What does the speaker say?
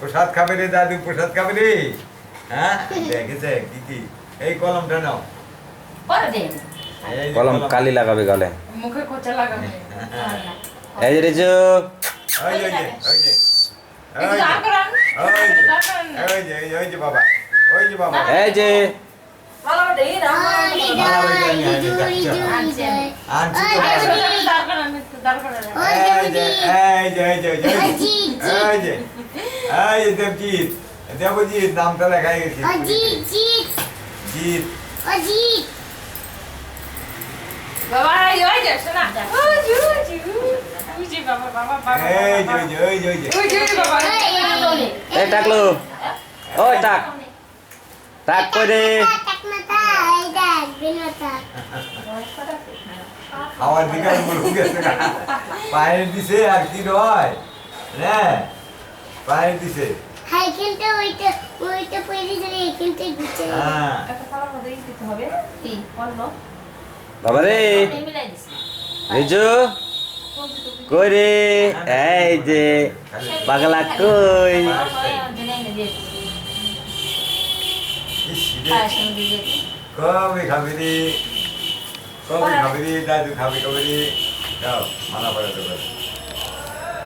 প্রসাদ খাবে রে দাদু, প্রসাদ খাবে রে। হ্যাঁ দেখেছে কি কি, এই কলমটা নাও। পরে দেন এই যে কলম কালি লাগাবে গালে। মুখে কোচা লাগাবে এই যে রেজু, ওই যে ওই যে এই যে আকরান ওই যে বাবা, ওই যে বাবা, এই যে ভালো দেই না আনছি তো এই বাবা। দরকার তো দরকার এই যে দেবজিৎ, দেবজিৎ নামটা লেখা গেছে। জিৎ বাবা ওই যে শোনা ও জু বুঝি বাবা বাবা বাবা এই যে ওই যে বাবা এই টাকলো, ওই টাক টাক কই রে। খাওয়ার দিকে মুখ গেছে না, পায়ের দিছে আর কি রয় রে, পায়ের দিছে। হ্যাঁ একটা খাবার মধ্যে দিতে হবে কি অন্য বাবা রে মিলাই দিছি রেজু কই রে, এই যে পাগলা কই। ইস রে, কবে খাবি রে, কবে খাবি রে দাদু, খাবি কবে রে, যাও মানা পড়াতে পারে।